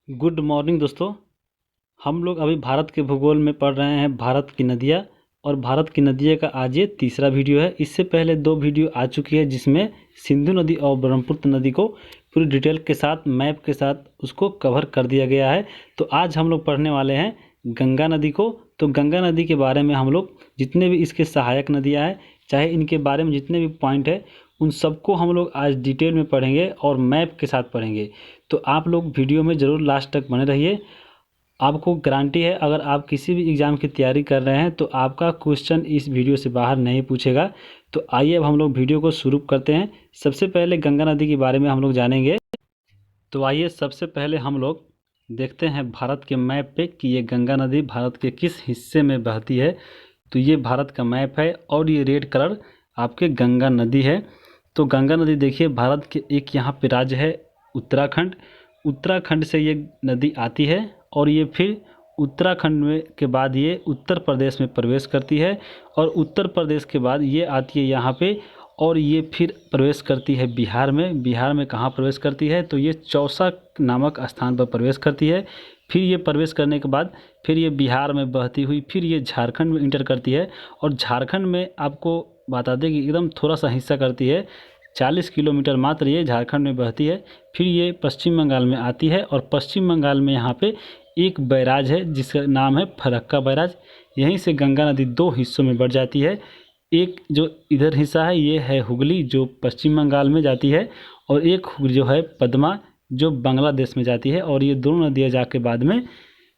Good morning दोस्तों। हम लोग अभी भारत के भूगोल में पढ़ रहे हैं भारत की नदियाँ। और भारत की नदियाँ का आज ये तीसरा वीडियो है। इससे पहले दो वीडियो आ चुकी है जिसमें सिंधु नदी और ब्रह्मपुत्र नदी को पूरी डिटेल के साथ मैप के साथ उसको कवर कर दिया गया है। तो आज हम लोग पढ़ने वाले हैं गंगा नदी को। तो गंगा नदी के बारे में हम लोग जितने भी इसके सहायक नदियाँ हैं, चाहे इनके बारे में जितने भी पॉइंट है, उन सबको हम लोग आज डिटेल में पढ़ेंगे और मैप के साथ पढ़ेंगे। तो आप लोग वीडियो में ज़रूर लास्ट तक बने रहिए। आपको गारंटी है अगर आप किसी भी एग्ज़ाम की तैयारी कर रहे हैं तो आपका क्वेश्चन इस वीडियो से बाहर नहीं पूछेगा। तो आइए अब हम लोग वीडियो को शुरू करते हैं। सबसे पहले गंगा नदी के बारे में हम लोग जानेंगे। तो आइए सबसे पहले हम लोग देखते हैं भारत के मैप पे कि ये गंगा नदी भारत के किस हिस्से में बहती है। तो ये भारत का मैप है और ये रेड कलर आपके गंगा नदी है। तो गंगा नदी देखिए, भारत के एक यहाँ पे राज्य है उत्तराखंड। उत्तराखंड से ये नदी आती है और ये फिर उत्तराखंड में के बाद ये उत्तर प्रदेश में प्रवेश करती है और उत्तर प्रदेश के बाद ये आती है यहाँ पे और ये फिर प्रवेश करती है बिहार में। बिहार में कहाँ प्रवेश करती है? तो ये चौसा नामक स्थान पर प्रवेश करती है। फिर ये प्रवेश करने के बाद फिर ये बिहार में बहती हुई फिर ये झारखंड में इंटर करती है और झारखंड में आपको बता दें कि एकदम थोड़ा सा हिस्सा करती है। 40 किलोमीटर मात्र ये झारखंड में बहती है। फिर ये पश्चिम बंगाल में आती है और पश्चिम बंगाल में यहाँ पे एक बैराज है जिसका नाम है फरक्का बैराज। यहीं से गंगा नदी दो हिस्सों में बढ़ जाती है। एक जो इधर हिस्सा है ये है हुगली जो पश्चिम बंगाल में जाती है और एक जो है पद्मा जो बांग्लादेश में जाती है। और ये दोनों नदियाँ जाके बाद में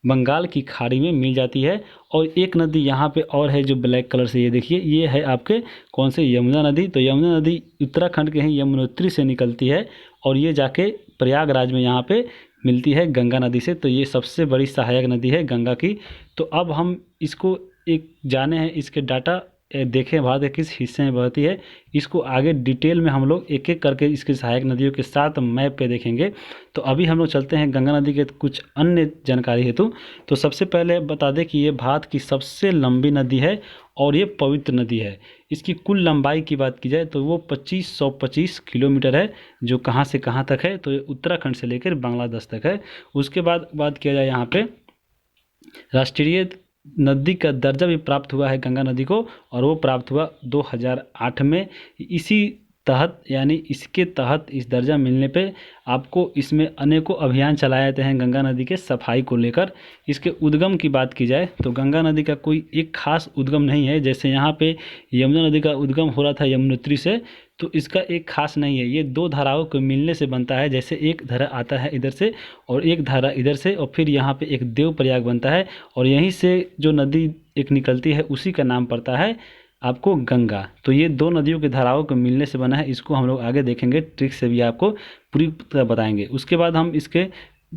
बंगाल की खाड़ी में मिल जाती है। और एक नदी यहाँ पे और है जो ब्लैक कलर से, ये देखिए, ये है आपके कौन से, यमुना नदी। तो यमुना नदी उत्तराखंड के ही यमुनोत्री से निकलती है और ये जाके प्रयागराज में यहाँ पे मिलती है गंगा नदी से। तो ये सबसे बड़ी सहायक नदी है गंगा की। तो अब हम इसको एक जाने हैं इसके डाटा देखें भारत के किस हिस्से में बहती है। इसको आगे डिटेल में हम लोग एक एक करके इसकी सहायक नदियों के साथ मैप पे देखेंगे। तो अभी हम लोग चलते हैं गंगा नदी के कुछ अन्य जानकारी हेतु। तो सबसे पहले बता दें कि ये भारत की सबसे लंबी नदी है और ये पवित्र नदी है। इसकी कुल लंबाई की बात की जाए तो वो 2525 किलोमीटर है, जो कहाँ से कहाँ तक है? तो ये उत्तराखंड से लेकर बांग्लादेश तक है। उसके बाद बात किया जाए यहाँ पे राष्ट्रीय नदी का दर्जा भी प्राप्त हुआ है गंगा नदी को और वो प्राप्त हुआ 2008 में। इसी तहत यानी इसके तहत इस दर्जा मिलने पे आपको इसमें अनेकों अभियान चलाए जाते हैं गंगा नदी के सफाई को लेकर। इसके उद्गम की बात की जाए तो गंगा नदी का कोई एक खास उद्गम नहीं है। जैसे यहाँ पे यमुना नदी का उद्गम हो रहा था यमुनोत्री से, तो इसका एक खास नहीं है। ये दो धाराओं के मिलने से बनता है। जैसे एक धारा आता है इधर से और एक धारा इधर से और फिर यहाँ पे एक देवप्रयाग बनता है और यहीं से जो नदी एक निकलती है उसी का नाम पड़ता है आपको गंगा। तो ये दो नदियों के धाराओं के मिलने से बना है। इसको हम लोग आगे देखेंगे, ट्रिक से भी आपको पूरी तरह बताएंगे। उसके बाद हम इसके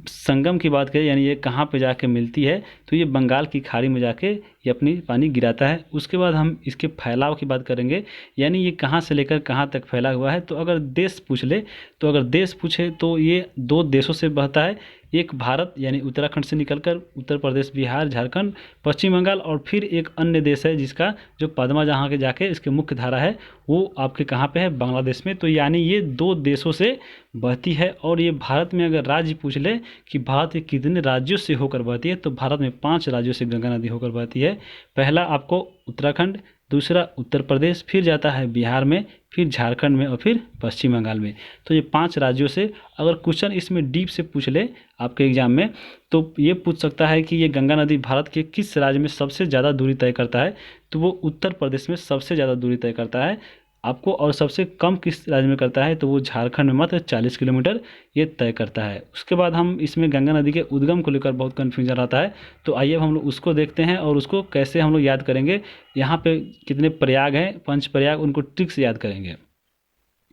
संगम की बात करें यानी ये कहाँ पे जाके मिलती है, तो ये बंगाल की खाड़ी में जाके ये अपनी पानी गिराता है। उसके बाद हम इसके फैलाव की बात करेंगे, यानी ये कहाँ से लेकर कहाँ तक फैला हुआ है। तो अगर देश पूछ ले, तो अगर देश पूछे तो ये दो देशों से बहता है। एक भारत यानी उत्तराखंड से निकलकर उत्तर प्रदेश, बिहार, झारखंड, पश्चिम बंगाल और फिर एक अन्य देश है जिसका जो पद्मा जहाँ के जाके इसके मुख्य धारा है वो आपके कहाँ पे है, बांग्लादेश में। तो यानी ये दो देशों से बहती है। और ये भारत में अगर राज्य पूछ ले कि भारत के कितने राज्यों से होकर बहती है, तो भारत में 5 राज्यों से गंगा नदी होकर बहती है। पहला आपको उत्तराखंड, दूसरा उत्तर प्रदेश, फिर जाता है बिहार में, फिर झारखंड में और फिर पश्चिम बंगाल में। तो ये 5 राज्यों से अगर क्वेश्चन इसमें डीप से पूछ ले आपके एग्जाम में, तो ये पूछ सकता है कि ये गंगा नदी भारत के किस राज्य में सबसे ज़्यादा दूरी तय करता है। तो वो उत्तर प्रदेश में सबसे ज़्यादा दूरी तय करता है आपको। और सबसे कम किस राज्य में करता है, तो वो झारखंड में मात्र 40 किलोमीटर ये तय करता है। उसके बाद हम इसमें गंगा नदी के उद्गम को लेकर बहुत कन्फ्यूजन रहता है। तो आइए हम लोग उसको देखते हैं और उसको कैसे हम लोग याद करेंगे। यहाँ पे कितने प्रयाग हैं, 5 प्रयाग, उनको ट्रिक से याद करेंगे।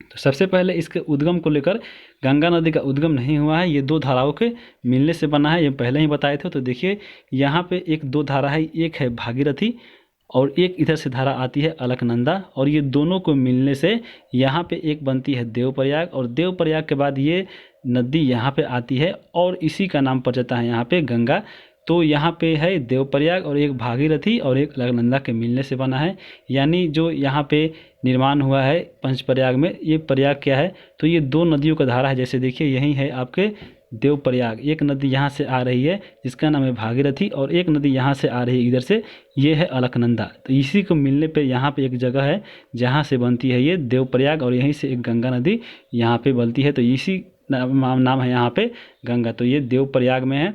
तो सबसे पहले इसके उद्गम को लेकर, गंगा नदी का उद्गम नहीं हुआ है, ये दो धाराओं के मिलने से बना है, ये पहले ही बताए थे। तो देखिए यहाँ पे एक दो धारा है, एक है भागीरथी और एक इधर से धारा आती है अलकनंदा। और ये दोनों को मिलने से यहाँ पे एक बनती है देवप्रयाग और देवप्रयाग के बाद ये नदी यहाँ पे आती है और इसी का नाम पड़ जाता है यहाँ पे गंगा। तो यहाँ पे है देवप्रयाग और एक भागीरथी और एक अलकनंदा के मिलने से बना है। यानी जो यहाँ पे निर्माण हुआ है पंचप्रयाग में, ये प्रयाग क्या है, तो ये दो नदियों का धारा है। जैसे देखिए यही है आपके देवप्रयाग। एक नदी यहाँ से आ रही है जिसका नाम है भागीरथी, और एक नदी यहाँ से आ रही है इधर से, ये है अलकनंदा। तो इसी को मिलने पे यहाँ पे एक जगह है जहाँ से बनती है ये देवप्रयाग, और यहीं से एक गंगा नदी यहाँ पे बनती है। तो इसी नाम है यहाँ पे गंगा। तो ये देवप्रयाग में है।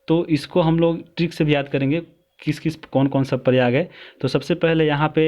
तो इसको हम लोग ट्रिक से भी याद करेंगे किस किस कौन कौन सा प्रयाग है। तो सबसे पहले यहाँ पे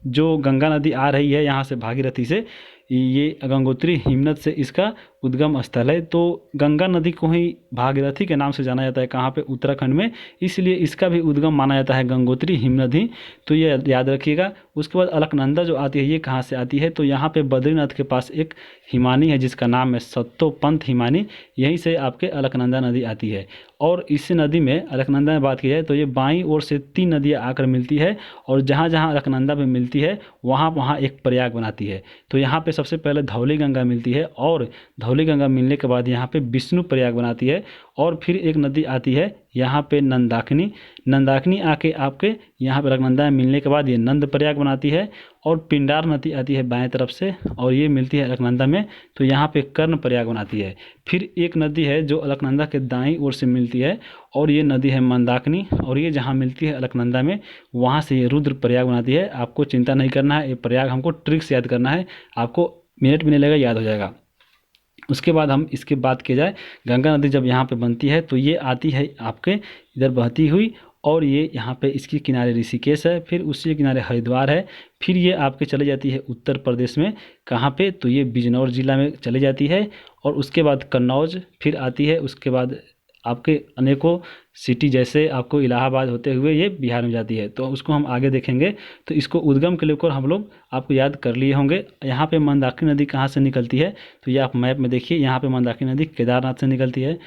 जो गंगा नदी आ रही है यहाँ से भागीरथी से, ये गंगोत्री हिमनद से इसका उद्गम स्थल है। तो गंगा नदी को ही भागीरथी के नाम से जाना जाता है कहाँ पे, उत्तराखंड में, इसलिए इसका भी उद्गम माना जाता है गंगोत्री हिमनद ही। तो ये याद रखिएगा। उसके बाद अलकनंदा जो आती है ये कहाँ से आती है, तो यहाँ पे बद्रीनाथ के पास एक हिमानी है जिसका नाम है सत्तोपंथ हिमानी, यहीं से आपके अलकनंदा नदी आती है। और इस नदी में अलकनंदा में बात की जाए तो ये बाईं ओर से 3 नदियाँ आकर मिलती है, और जहाँ जहाँ अलकनंदा में मिलती है वहाँ वहाँ एक प्रयाग बनाती है। तो यहाँ पे सबसे पहले धौली गंगा मिलती है, और धौली गंगा मिलने के बाद यहाँ पे विष्णु प्रयाग बनाती है। और फिर एक नदी आती है यहाँ पे नंदाकिनी, नंदाकिनी आके आपके यहाँ पे अलकनंदा में मिलने के बाद ये नंद प्रयाग बनाती है। और पिंडार नदी आती है बाएं तरफ से, और ये मिलती है अलकनंदा में, तो यहाँ पे कर्ण प्रयाग बनाती है। फिर एक नदी है जो अलकनंदा के दाईं ओर से मिलती है, और ये नदी है मंदाकिनी, और ये जहाँ मिलती है अलकनंदा में वहाँ से ये रुद्र प्रयाग बनाती है। आपको चिंता नहीं करना है, ये प्रयाग हमको ट्रिक से याद करना है, आपको मिनट भी नहीं लगेगा, याद हो जाएगा। उसके बाद हम इसके बात की जाए, गंगा नदी जब यहाँ पे बनती है तो ये आती है आपके इधर बहती हुई, और ये यहाँ पे इसके किनारे ऋषिकेश है, फिर उसी के किनारे हरिद्वार है। फिर ये आपके चले जाती है उत्तर प्रदेश में, कहाँ पे, तो ये बिजनौर जिला में चली जाती है। और उसके बाद कन्नौज फिर आती है, उसके बाद आपके अनेकों सिटी जैसे आपको इलाहाबाद होते हुए ये बिहार में जाती है। तो उसको हम आगे देखेंगे। तो इसको उद्गम के लेकर हम लोग आपको याद कर लिए होंगे। यहाँ पे मंदाकिनी नदी कहाँ से निकलती है, तो ये आप मैप में देखिए, यहाँ पे मंदाकिनी नदी केदारनाथ से निकलती है।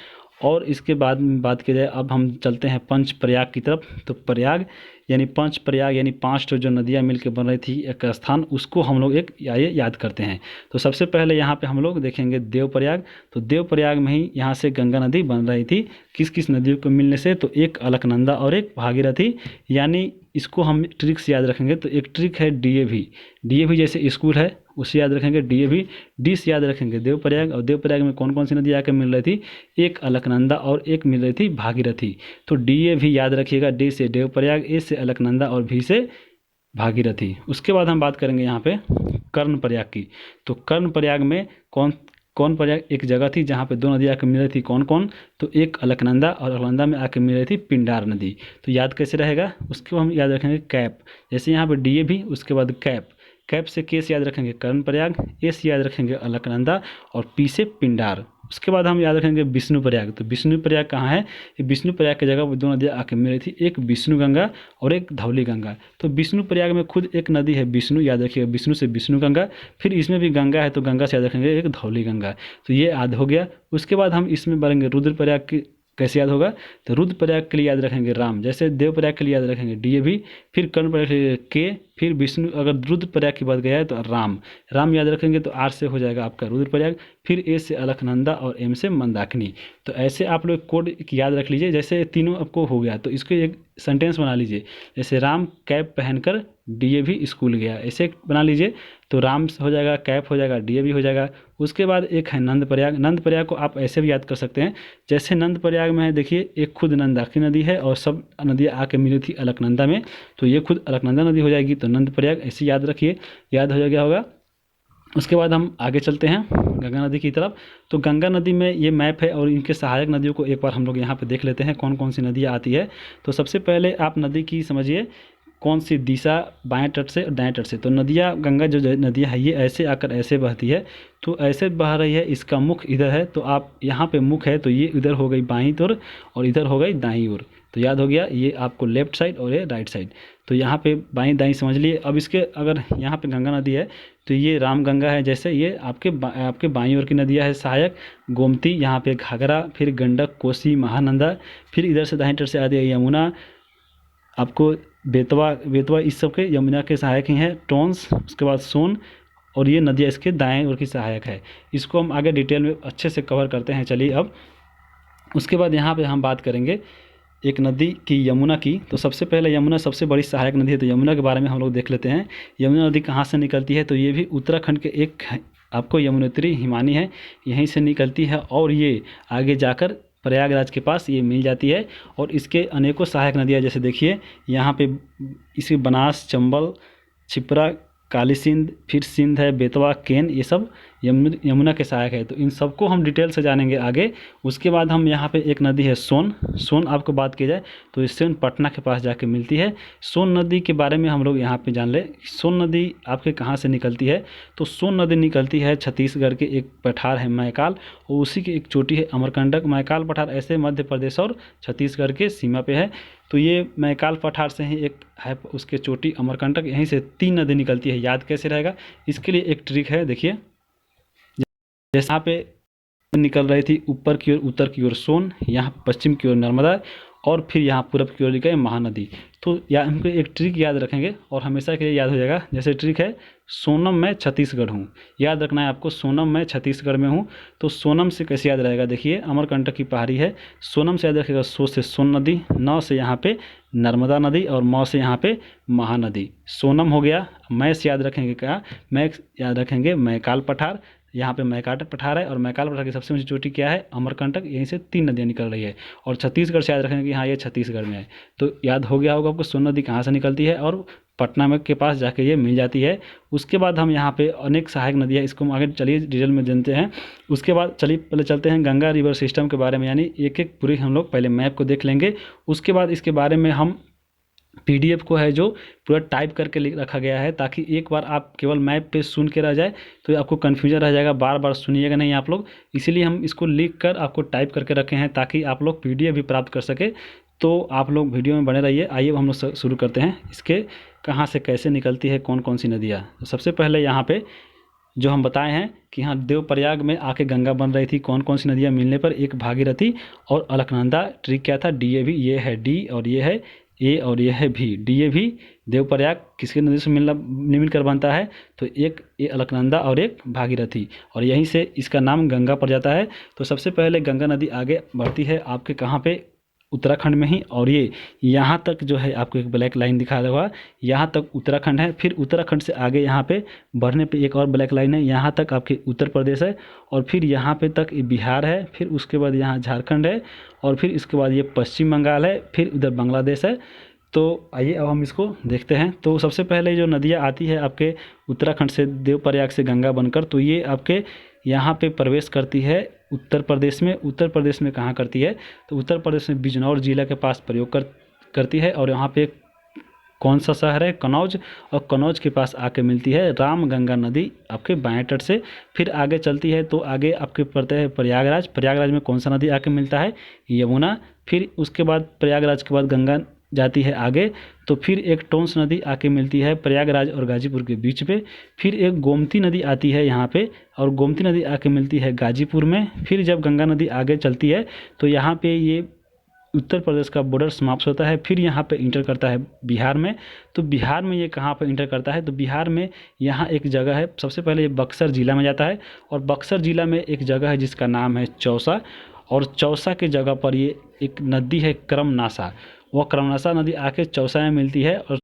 और इसके बाद बात की जाए, अब हम चलते हैं पंच प्रयाग की तरफ। तो प्रयाग यानी पंच प्रयाग यानी 5 जो नदियाँ मिलकर बन रही थी एक स्थान, उसको हम लोग एक याद करते हैं। तो सबसे पहले यहाँ पे हम लोग देखेंगे देवप्रयाग। तो देवप्रयाग में ही यहाँ से गंगा नदी बन रही थी, किस किस नदियों को मिलने से, तो एक अलकनंदा और एक भागीरथी। यानी इसको हम ट्रिक से याद रखेंगे। तो एक ट्रिक है डीएवी, डीएवी जैसे स्कूल है उसे याद रखेंगे डीएवी, डी से याद रखेंगे देवप्रयाग। और देवप्रयाग में कौन कौन सी नदी आकर मिल रही थी, एक अलकनंदा और एक मिल रही थी भागीरथी। तो डीएवी याद रखिएगा, डी से देवप्रयाग, ए से अलकनंदा और भी से भागीरथी। उसके बाद हम बात करेंगे यहाँ पे कर्ण प्रयाग की। तो कर्ण प्रयाग में कौन प्रयाग, एक जगह थी जहाँ पे 2 नदी आकर मिल रही थी, कौन कौन, तो एक अलकनंदा, और अलकनंदा में आकर मिल रही थी पिंडार नदी। तो याद कैसे रहेगा, उसको हम याद रखेंगे कैप, जैसे यहाँ पे डीएवी उसके बाद कैप, कैप से के से याद रखेंगे कर्ण प्रयाग, ए से याद रखेंगे अलकनंदा, और पी से पिंडार। उसके बाद हम याद रखेंगे विष्णु प्रयाग। तो विष्णु प्रयाग कहाँ है, ये विष्णु प्रयाग की जगह पर 2 नदियाँ आके मिल रही थी, एक विष्णु गंगा और एक धौली गंगा। तो विष्णु प्रयाग में खुद एक नदी है विष्णु, याद रखिएगा विष्णु से विष्णु गंगा, फिर इसमें भी गंगा है तो गंगा से याद रखेंगे एक धौली गंगा। तो ये याद हो गया। उसके बाद हम इसमें बढ़ेंगे रुद्र प्रयाग की, कैसे याद होगा, तो रुद्र प्रयाग के लिए याद रखेंगे राम, जैसे देव प्रयाग के लिए याद रखेंगे डीएवी, फिर कर्ण प्रयाग के लिए के, फिर विष्णु, अगर रुद्र प्रयाग की बात गया है तो राम, राम याद रखेंगे तो आर से हो जाएगा आपका रुद्र प्रयाग, फिर ए से अलकनंदा और एम से मंदाकिनी। तो ऐसे आप लोग कोड याद रख लीजिए, जैसे तीनों आपको हो गया तो इसको एक सेंटेंस बना लीजिए, जैसे राम कैप पहनकर डीएवी स्कूल गया, ऐसे बना लीजिए। तो राम हो जाएगा, कैप हो जाएगा, डीएवी हो जाएगा। उसके बाद एक है नंद प्रयाग, नंद प्रयाग को आप ऐसे भी याद कर सकते हैं, जैसे नंद प्रयाग में है देखिए एक खुद नंदाकिनी नदी है और सब नदियाँ आके मिली थी अलकनंदा में, तो ये खुद अलकनंदा नदी हो जाएगी। तो नंद प्रयाग ऐसे याद रखिए, याद हो गया होगा। उसके बाद हम आगे चलते हैं गंगा नदी की तरफ। तो गंगा नदी में ये मैप है और इनके सहायक नदियों को एक बार हम लोग यहाँ पे देख लेते हैं कौन कौन सी नदियाँ आती है। तो सबसे पहले आप नदी की समझिए कौन सी दिशा, बाएं तट से और दाएं तट से। तो नदियाँ, गंगा जो नदियाँ है ये ऐसे आकर ऐसे बहती है, तो ऐसे बह रही है, इसका मुख इधर है, तो आप यहाँ पे मुख है तो ये इधर हो गई बाईं ओर और इधर हो गई दाईं ओर। तो याद हो गया, ये आपको लेफ्ट साइड और ये राइट साइड। तो यहाँ पे बाईं दाईं समझ लिए। अब इसके अगर यहाँ पे गंगा नदी है तो ये राम गंगा है, जैसे ये आपके बाईं ओर की नदियाँ है सहायक, गोमती, यहाँ पे घाघरा, फिर गंडक, कोसी, महानंदा, फिर इधर से दाईं तरफ से आती है यमुना, आपको बेतवा इस सब के यमुना के सहायक ही हैं, टोंस, उसके बाद सोन, और ये नदियाँ इसके दाएं ओर की सहायक है। इसको हम आगे डिटेल में अच्छे से कवर करते हैं। चलिए अब उसके बाद यहाँ पे हम बात करेंगे एक नदी की, यमुना की। तो सबसे पहले यमुना सबसे बड़ी सहायक नदी है, तो यमुना के बारे में हम लोग देख लेते हैं। यमुना नदी कहाँ से निकलती है, तो ये भी उत्तराखंड के एक आपको यमुनोत्री हिमानी है, यहीं से निकलती है और ये आगे जाकर प्रयागराज के पास ये मिल जाती है। और इसके अनेकों सहायक नदियाँ, जैसे देखिए यहाँ पे इसकी बनास, चंबल, छिप्रा, काली सिंध, फिर सिंध है, बेतवा, केन, ये सब यमुना के सहायक है। तो इन सबको हम डिटेल से जानेंगे आगे। उसके बाद हम यहाँ पे एक नदी है सोन। सोन आपको बात की जाए तो ये सोन पटना के पास जाके मिलती है। सोन नदी के बारे में हम लोग यहाँ पे जान ले। सोन नदी आपके कहाँ से निकलती है, तो सोन नदी निकलती है छत्तीसगढ़ के एक पठार है मैकाल, और उसी की एक चोटी है अमरकंटक। मैकाल पठार ऐसे मध्य प्रदेश और छत्तीसगढ़ के सीमा पे है। तो ये मैकाल पठार से ही एक है उसके चोटी अमरकंटक, यहीं से 3 नदी निकलती है। याद कैसे रहेगा, इसके लिए एक ट्रिक है, देखिए जैसे यहाँ पे निकल रही थी ऊपर की ओर, उत्तर की ओर सोन, यहाँ पश्चिम की ओर नर्मदा, और फिर यहाँ पूरब की ओर निकले महानदी। तो या हमको एक ट्रिक याद रखेंगे और हमेशा के लिए याद हो जाएगा। जैसे ट्रिक है, सोनम मैं छत्तीसगढ़ हूँ, याद रखना है आपको, सोनम मैं छत्तीसगढ़ में हूँ। तो सोनम से कैसे याद रहेगा, देखिए अमरकंटक की पहाड़ी है, सोनम से याद रखेगा सो से सोन नदी, नौ से यहाँ पे नर्मदा नदी, और मौ से यहाँ पे महानदी। सोनम हो गया। मैं से याद रखेंगे क्या, मैं याद रखेंगे मैकाल पठार, यहाँ पे मैकाल पठार है, और मैकाल पठार की सबसे ऊंची चोटी क्या है, अमरकंटक, यहीं से 3 नदियाँ निकल रही है। और छत्तीसगढ़ से याद रखेंगे कि हाँ ये छत्तीसगढ़ में है। तो याद हो गया होगा आपको सोन नदी कहाँ से निकलती है और पटना में के पास जाके ये मिल जाती है। उसके बाद हम यहाँ पे अनेक सहायक नदियाँ, इसको हम आगे चलिए डिटेल में जानते हैं। उसके बाद चलिए पहले चलते हैं गंगा रिवर सिस्टम के बारे में, यानी एक एक पूरी हम लोग पहले मैप को देख लेंगे। उसके बाद इसके बारे में हम PDF को है जो पूरा टाइप करके लिख रखा गया है, ताकि एक बार आप केवल मैप पे सुन के रह जाए तो आपको कन्फ्यूजन रह जाएगा, बार बार सुनिएगा नहीं आप लोग। इसीलिए हम इसको लिख कर आपको टाइप करके रखे हैं, ताकि आप लोग PDF भी प्राप्त कर सके। तो आप लोग वीडियो में बने रहिए। आइए हम लोग शुरू करते हैं, इसके कहाँ से कैसे निकलती है कौन कौन सी नदियाँ। तो सबसे पहले यहाँ पे जो हम बताए हैं कि हाँ देवप्रयाग में आके गंगा बन रही थी, कौन कौन सी नदियाँ मिलने पर, एक भागीरथी और अलकनंदा। ट्रिक क्या था, DAV, ये है D और ये है A और ये है V। DAV देवप्रयाग किसकी नदी से मिलकर बनता है, तो एक ये अलकनंदा और एक भागीरथी, और यहीं से इसका नाम गंगा पड़ जाता है। तो सबसे पहले गंगा नदी आगे बढ़ती है आपके कहाँ पे, उत्तराखंड में ही, और ये यहाँ तक जो है आपको एक ब्लैक लाइन दिखा हुआ, यहाँ तक उत्तराखंड है। फिर उत्तराखंड से आगे यहाँ पे बढ़ने पे एक और ब्लैक लाइन है, यहाँ तक आपके उत्तर प्रदेश है, और फिर यहाँ पे तक ये बिहार है, फिर उसके बाद यहाँ झारखंड है, और फिर इसके बाद ये पश्चिम बंगाल है, फिर उधर बांग्लादेश है। तो आइए अब हम इसको देखते हैं। तो सबसे पहले जो नदियाँ आती है आपके उत्तराखंड से, देवप्रयाग से गंगा बनकर, तो ये आपके यहाँ पे प्रवेश करती है उत्तर प्रदेश में। उत्तर प्रदेश में कहाँ करती है, तो उत्तर प्रदेश में बिजनौर जिला के पास प्रयोग करती है, और यहाँ पे कौन सा शहर है, कनौज, और कनौज के पास आके मिलती है रामगंगा नदी आपके बाएं तट से। फिर आगे चलती है तो आगे आपके पड़ता है प्रयागराज। प्रयागराज में कौन सा नदी आके मिलता है, यमुना। फिर उसके बाद प्रयागराज के बाद गंगा जाती है आगे, तो फिर एक टोंस नदी आके मिलती है प्रयागराज और गाजीपुर के बीच पे। फिर एक गोमती नदी आती है यहाँ पे, और गोमती नदी आके मिलती है गाजीपुर में। फिर जब गंगा नदी आगे चलती है तो यहाँ पे ये उत्तर प्रदेश का बॉर्डर समाप्त होता है, फिर यहाँ पे इंटर करता है बिहार में। तो बिहार में ये कहाँ पे इंटर करता है, तो बिहार में यहाँ एक जगह है, सबसे पहले ये बक्सर जिला में जाता है, और बक्सर जिला में एक जगह है जिसका नाम है चौसा, और चौसा के जगह पर ये एक नदी है क्रमनासा, वह क्रमनासा नदी आके चौसा में मिलती है। और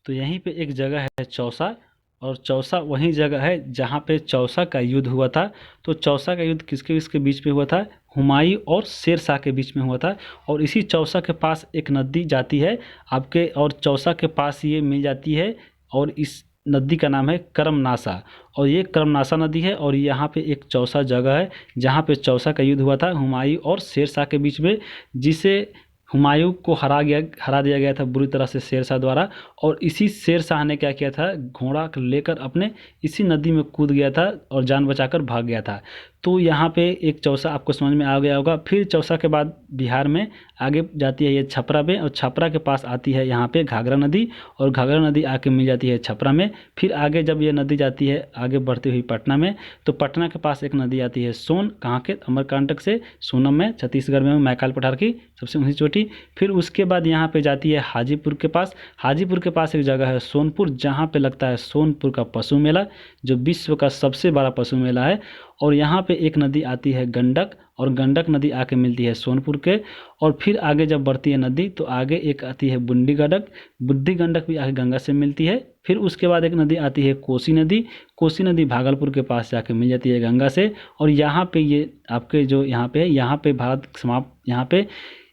तो यहीं पे एक जगह है चौसा, और चौसा वही जगह है जहाँ पे चौसा का युद्ध हुआ था। तो चौसा का युद्ध किसके किसके बीच में हुआ था, हुमायूं और शेर शाह के बीच में हुआ था। और इसी चौसा के पास एक नदी जाती है आपके, और चौसा के पास ये मिल जाती है, और इस नदी का नाम है कर्मनासा, और ये कर्मनासा नदी है। और यहाँ पे एक चौसा जगह है जहाँ पे चौसा का युद्ध हुआ था हुमायूं और शेर शाह के बीच में, जिसे हुमायूं को हरा दिया गया था बुरी तरह से शेर शाह द्वारा। और इसी शेर शाह ने क्या किया था, घोड़ा लेकर अपने इसी नदी में कूद गया था और जान बचाकर भाग गया था। तो यहाँ पे एक चौसा आपको समझ में आ गया होगा। फिर चौसा के बाद बिहार में आगे जाती है ये छपरा में, और छपरा के पास आती है यहाँ पे घाघरा नदी, और घाघरा नदी आके मिल जाती है छपरा में। फिर आगे जब ये नदी जाती है आगे बढ़ती हुई पटना में, तो पटना के पास एक नदी आती है सोन, कहाँ के, अमरकंटक से, सोनम में, छत्तीसगढ़ में, मैकाल पठार की सबसे ऊँची चोटी। फिर उसके बाद यहाँ पे जाती है हाजीपुर के पास। हाजीपुर के पास एक जगह है सोनपुर, जहाँ पे लगता है सोनपुर का पशु मेला, जो विश्व का सबसे बड़ा पशु मेला है। और यहाँ पे एक नदी आती है गंडक, और गंडक नदी आके मिलती है सोनपुर के। और फिर आगे जब बढ़ती है नदी तो आगे एक आती है बुंडी गंडक, बुद्धि गंडक भी आगे गंगा से मिलती है, फिर उसके बाद एक नदी आती है कोसी नदी। कोसी नदी भागलपुर के पास जाके मिल जाती है गंगा से, और यहाँ पे ये आपके जो यहाँ पे है, यहाँ पे भारत समाप्त, यहाँ पे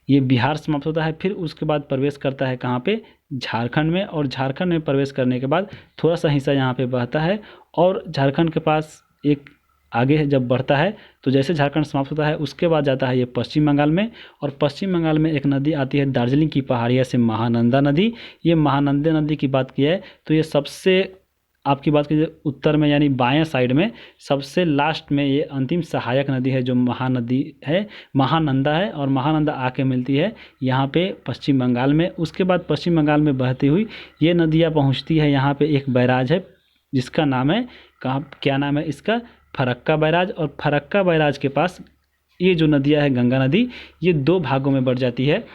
ये बिहार समाप्त होता है। फिर उसके बाद प्रवेश करता है कहाँ पे, झारखंड में, और झारखंड में प्रवेश करने के बाद थोड़ा सा हिस्सा यहाँ पे बहता है, और झारखंड के पास एक आगे जब बढ़ता है तो जैसे झारखंड समाप्त होता है उसके बाद जाता है ये पश्चिम बंगाल में, और पश्चिम बंगाल में एक नदी आती है दार्जिलिंग की पहाड़िया से, महानंदा नदी। ये महानंदा नदी की बात की है तो ये सबसे, आपकी बात कीजिए उत्तर में यानी बाएं साइड में सबसे लास्ट में ये अंतिम सहायक नदी है जो महानदी है, महानंदा है, और महानंदा आके मिलती है यहाँ पे पश्चिम बंगाल में। उसके बाद पश्चिम बंगाल में बहती हुई ये नदियाँ पहुँचती है यहाँ पे एक बैराज है जिसका नाम है, कहाँ क्या नाम है इसका, फरक्का बैराज। और फरक्का बैराज के पास ये जो नदियाँ है गंगा नदी, ये दो भागों में बढ़ जाती है,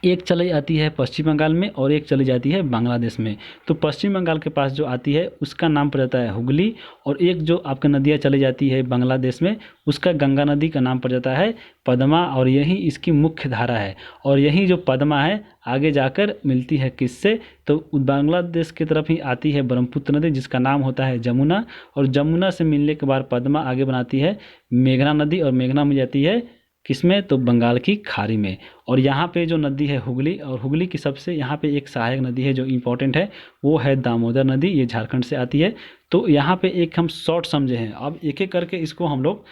एक चली आती है पश्चिम बंगाल में और एक चली जाती है बांग्लादेश में। तो पश्चिम बंगाल के पास जो आती है उसका नाम पड़ जाता है हुगली, और एक जो आपका नदियाँ चली जाती है बांग्लादेश में उसका गंगा नदी का नाम पड़ जाता है पद्मा, और यही इसकी मुख्य धारा है। और यही जो पद्मा है आगे जाकर मिलती है किससे, तो बांग्लादेश की तरफ ही आती है ब्रह्मपुत्र नदी जिसका नाम होता है जमुना, और जमुना से मिलने के बाद पद्मा आगे बनाती है मेघना नदी, और मेघना मिल जाती है किसमें, तो बंगाल की खाड़ी में। और यहाँ पे जो नदी है हुगली, और हुगली की सबसे यहाँ पे एक सहायक नदी है जो इम्पोर्टेंट है, वो है दामोदर नदी, ये झारखंड से आती है। तो यहाँ पे एक हम शॉर्ट समझे हैं, अब एक एक करके इसको हम लोग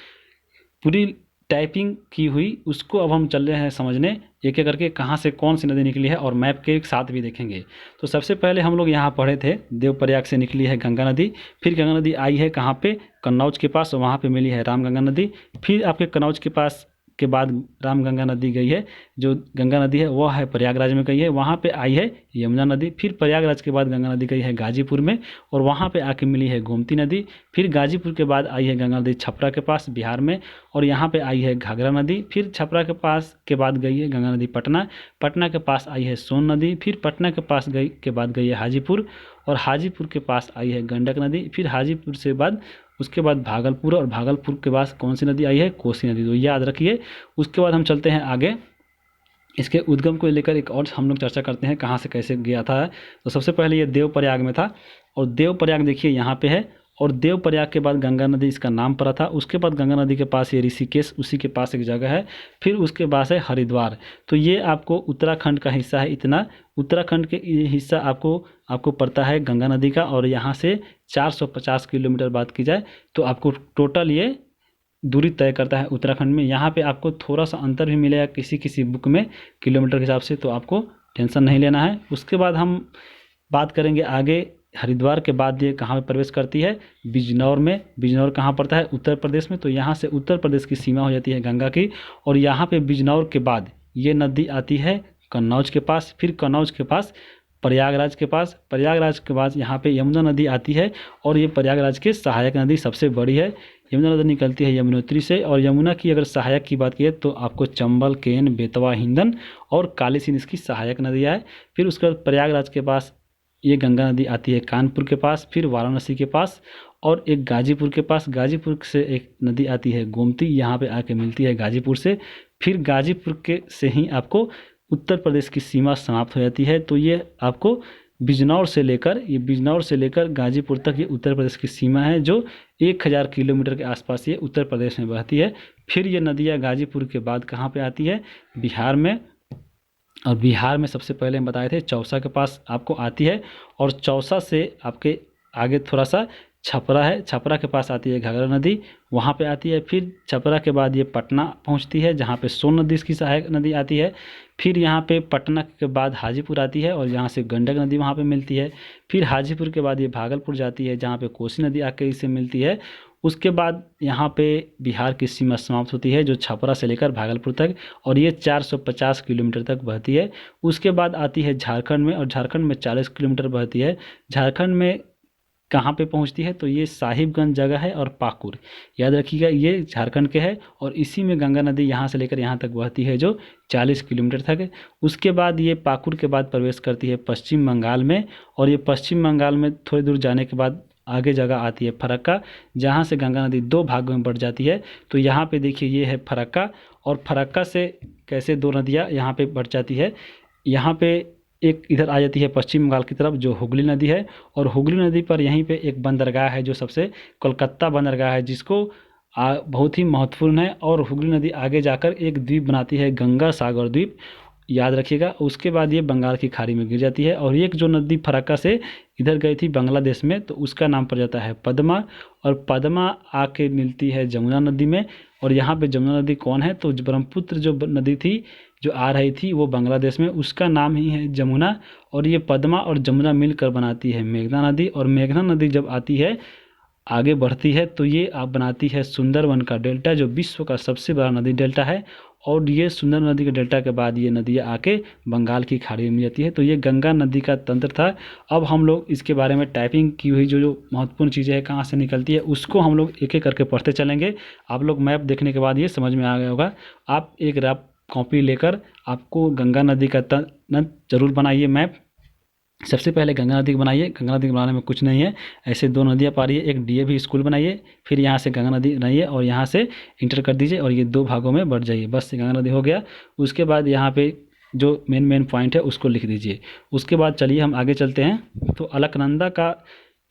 पूरी टाइपिंग की हुई उसको अब हम चल रहे हैं समझने, एक एक करके कहाँ से कौन सी नदी निकली है, और मैप के साथ भी देखेंगे। तो सबसे पहले हम लोग यहाँ पढ़े थे देवप्रयाग से निकली है गंगा नदी, फिर गंगा नदी आई है कहाँ पे, कन्नौज के पास, वहाँ पे मिली है रामगंगा नदी। फिर आपके कन्नौज के पास के बाद रामगंगा नदी गई है, जो गंगा नदी है वह है प्रयागराज में गई है, वहाँ पे आई है यमुना नदी। फिर प्रयागराज के बाद गंगा नदी गई है गाजीपुर में, और वहाँ पे आके मिली है गोमती नदी। फिर गाजीपुर के बाद आई है गंगा नदी छपरा के पास बिहार में, और यहाँ पे आई है घाघरा नदी। फिर छपरा के पास के बाद गई है गंगा नदी पटना, पटना के पास आई है सोन नदी। फिर पटना के पास गई के बाद गई है हाजीपुर, और हाजीपुर के पास आई है गंडक नदी। फिर हाजीपुर से बाद उसके बाद भागलपुर, और भागलपुर के पास कौन सी नदी आई है, कोसी नदी, तो याद रखिए। उसके बाद हम चलते हैं आगे, इसके उद्गम को लेकर एक और हम लोग चर्चा करते हैं कहाँ से कैसे गया था। तो सबसे पहले ये देवप्रयाग में था, और देवप्रयाग देखिए यहाँ पे है, और देवप्रयाग के बाद गंगा नदी इसका नाम पड़ा था। उसके बाद गंगा नदी के पास ये ऋषिकेश, उसी के पास एक जगह है। फिर उसके पास है हरिद्वार। तो ये आपको उत्तराखंड का हिस्सा है, इतना उत्तराखंड के ये हिस्सा आपको पड़ता है गंगा नदी का, और यहाँ से 450 किलोमीटर बात की जाए तो आपको टोटल ये दूरी तय करता है उत्तराखंड में। यहाँ पे आपको थोड़ा सा अंतर भी मिलेगा किसी किसी बुक में किलोमीटर के हिसाब से, तो आपको टेंशन नहीं लेना है। उसके बाद हम बात करेंगे आगे, हरिद्वार के बाद ये कहाँ प्रवेश करती है, बिजनौर में। बिजनौर कहाँ पड़ता है, उत्तर प्रदेश में। तो यहाँ से उत्तर प्रदेश की सीमा हो जाती है गंगा की, और यहाँ पे बिजनौर के बाद ये नदी आती है कन्नौज के पास। फिर कन्नौज के पास प्रयागराज के पास, प्रयागराज के बाद यहाँ पे यमुना नदी आती है, और ये प्रयागराज की सहायक नदी सबसे बड़ी है। यमुना नदी निकलती है यमुनोत्री से, और यमुना की अगर सहायक की बात की तो आपको चंबल, केन, बेतवा, हिंदन और काली सिंध इसकी सहायक नदियाँ है। फिर उसके बाद प्रयागराज के पास ये गंगा नदी आती है कानपुर के पास, फिर वाराणसी के पास, और एक गाजीपुर के पास। गाजीपुर से एक नदी आती है गोमती, यहाँ पे आके मिलती है गाजीपुर से। फिर गाजीपुर के से ही आपको उत्तर प्रदेश की सीमा समाप्त हो जाती है। तो ये आपको बिजनौर से लेकर गाजीपुर तक ये उत्तर प्रदेश की सीमा है, जो 1000 किलोमीटर के आसपास ये उत्तर प्रदेश में बहती है। फिर ये नदियाँ गाजीपुर के बाद कहाँ पे आती है, बिहार में। और बिहार में सबसे पहले हम बताए थे चौसा के पास आपको आती है, और चौसा से आपके आगे थोड़ा सा छपरा है, छपरा के पास आती है घाघरा नदी, वहाँ पे आती है। फिर छपरा के बाद ये पटना पहुँचती है, जहाँ पे सोन नदी इसकी सहायक नदी आती है। फिर यहाँ पे पटना के बाद हाजीपुर आती है, और यहाँ से गंडक नदी वहाँ पे मिलती है। फिर हाजीपुर के बाद ये भागलपुर जाती है, जहाँ पे कोसी नदी आके इसे मिलती है। उसके बाद यहाँ पे बिहार की सीमा समाप्त होती है, जो छपरा से लेकर भागलपुर तक, और ये 450 किलोमीटर तक बहती है। उसके बाद आती है झारखंड में, और झारखंड में 40 किलोमीटर बहती है। झारखंड में कहाँ पे पहुँचती है, तो ये साहिबगंज जगह है, और पाकुर, याद रखिएगा ये झारखंड के है। और इसी में गंगा नदी यहाँ से लेकर यहाँ तक बहती है, जो 40 किलोमीटर तक है। उसके बाद ये पाकुर के बाद प्रवेश करती है पश्चिम बंगाल में, और ये पश्चिम बंगाल में थोड़ी दूर जाने के बाद आगे जगह आती है फरक्का, जहाँ से गंगा नदी दो भागों में बढ़ जाती है। तो यहाँ पे देखिए ये है फरक्का, और फरक्का से कैसे दो नदियाँ यहाँ पे बढ़ जाती है। यहाँ पे एक इधर आ जाती है पश्चिम बंगाल की तरफ जो हुगली नदी है, और हुगली नदी पर यहीं पे एक बंदरगाह है जो सबसे कोलकाता बंदरगाह है, जिसको बहुत ही महत्वपूर्ण है। और हुगली नदी आगे जाकर एक द्वीप बनाती है, गंगा सागर द्वीप, याद रखिएगा। उसके बाद ये बंगाल की खाड़ी में गिर जाती है। और एक जो नदी फरक्का से इधर गई थी बांग्लादेश में, तो उसका नाम पड़ जाता है पद्मा, और पद्मा आके मिलती है जमुना नदी में। और यहाँ पे जमुना नदी कौन है, तो ब्रह्मपुत्र जो नदी थी जो आ रही थी वो बांग्लादेश में, उसका नाम ही है जमुना। और ये पद्मा और जमुना मिलकर बनाती है मेघना नदी। और मेघना नदी जब आती है, आगे बढ़ती है, तो ये आप बनाती है सुंदरवन का डेल्टा, जो विश्व का सबसे बड़ा नदी डेल्टा है। और ये सुंदर नदी के डेल्टा के बाद ये नदियाँ आके बंगाल की खाड़ी में मिल जाती है। तो ये गंगा नदी का तंत्र था। अब हम लोग इसके बारे में टाइपिंग की हुई जो जो महत्वपूर्ण चीज़ें हैं कहाँ से निकलती है, उसको हम लोग एक एक करके पढ़ते चलेंगे। आप लोग मैप देखने के बाद ये समझ में आ गया होगा। आप एक रफ कॉपी लेकर आपको गंगा नदी का तंत्र जरूर बनाइए मैप। सबसे पहले गंगा नदी को बनाइए। गंगा नदी को बनाने में कुछ नहीं है, ऐसे दो नदियाँ पा रही है, एक डीएवी स्कूल बनाइए, फिर यहाँ से गंगा नदी बनाइए और यहाँ से इंटर कर दीजिए और ये दो भागों में बढ़ जाइए। बस गंगा नदी हो गया। उसके बाद यहाँ पे जो मेन पॉइंट है उसको लिख दीजिए। उसके बाद चलिए हम आगे चलते हैं। तो अलकनंदा का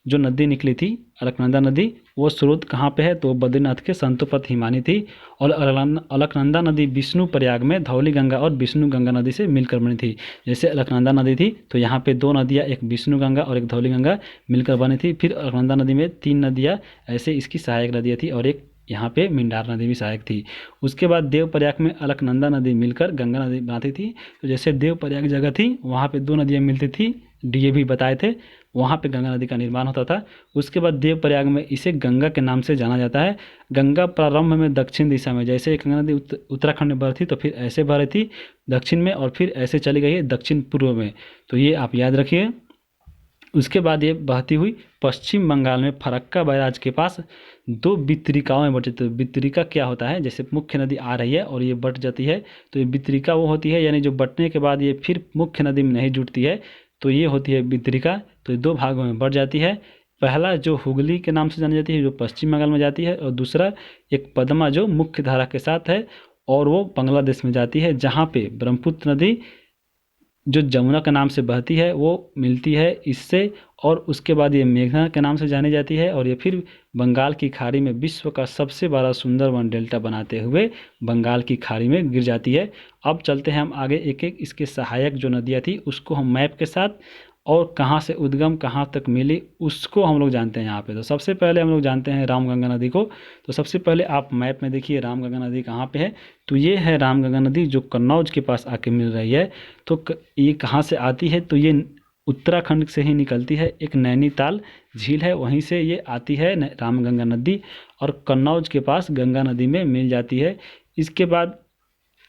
जो नदी निकली थी, अलकनंदा नदी, वो स्रोत कहाँ पे है, तो बद्रीनाथ के संतोपत हिमानी थी। और अलकनंदा नदी विष्णु प्रयाग में धौली गंगा और विष्णु गंगा नदी से मिलकर बनी थी। जैसे अलकनंदा नदी थी तो यहाँ पे दो नदियाँ, एक विष्णु गंगा और एक धौली गंगा मिलकर बनी थी। फिर अलकनंदा नदी में तीन नदियाँ ऐसे इसकी सहायक नदियाँ थी और एक यहाँ पे मिंडार नदी भी सहायक थी। उसके बाद देवप्रयाग में अलकनंदा नदी मिलकर गंगा नदी बनाती थी। तो जैसे देवप्रयाग जगह थी वहाँ पे दो नदियाँ मिलती थी, डीएवी बताए थे, वहाँ पे गंगा नदी का निर्माण होता था। उसके बाद देवप्रयाग में इसे गंगा के नाम से जाना जाता है। गंगा प्रारंभ में दक्षिण दिशा में, जैसे गंगा नदी उत्तराखंड में बढ़ी थी तो फिर ऐसे बढ़ी थी दक्षिण में और फिर ऐसे चली गई है दक्षिण पूर्व में। तो ये आप याद रखिए। उसके बाद ये बहती हुई पश्चिम बंगाल में फरक्का बैराज के पास दो वितरिकाओं में बटती है। वितरिका क्या होता है, जैसे मुख्य नदी आ रही है और ये बट जाती है तो ये वितरिका वो होती है, यानी जो बटने के बाद ये फिर मुख्य नदी में नहीं जुटती है, तो ये होती है वितरिका। तो ये दो भागों में बढ़ जाती है। पहला जो हुगली के नाम से जानी जाती है जो पश्चिम बंगाल में जाती है, और दूसरा एक पद्मा जो मुख्य धारा के साथ है और वो बांग्लादेश में जाती है, जहाँ पे ब्रह्मपुत्र नदी जो जमुना के नाम से बहती है वो मिलती है इससे। और उसके बाद ये मेघना के नाम से जानी जाती है और ये फिर बंगाल की खाड़ी में विश्व का सबसे बड़ा सुंदरवन डेल्टा बनाते हुए बंगाल की खाड़ी में गिर जाती है। अब चलते हैं हम आगे, एक एक इसके सहायक जो नदियाँ थी उसको हम मैप के साथ, और कहाँ से उद्गम कहाँ तक मिली उसको हम लोग जानते हैं यहाँ पे। तो सबसे पहले हम लोग जानते हैं रामगंगा नदी को। तो सबसे पहले आप मैप में देखिए रामगंगा नदी कहाँ पे है। तो ये है रामगंगा नदी जो कन्नौज के पास आके मिल रही है। तो ये कहाँ से आती है, तो ये उत्तराखंड से ही निकलती है। एक नैनीताल झील है वहीं से ये आती है रामगंगा नदी, और कन्नौज के पास गंगा नदी में मिल जाती है। इसके बाद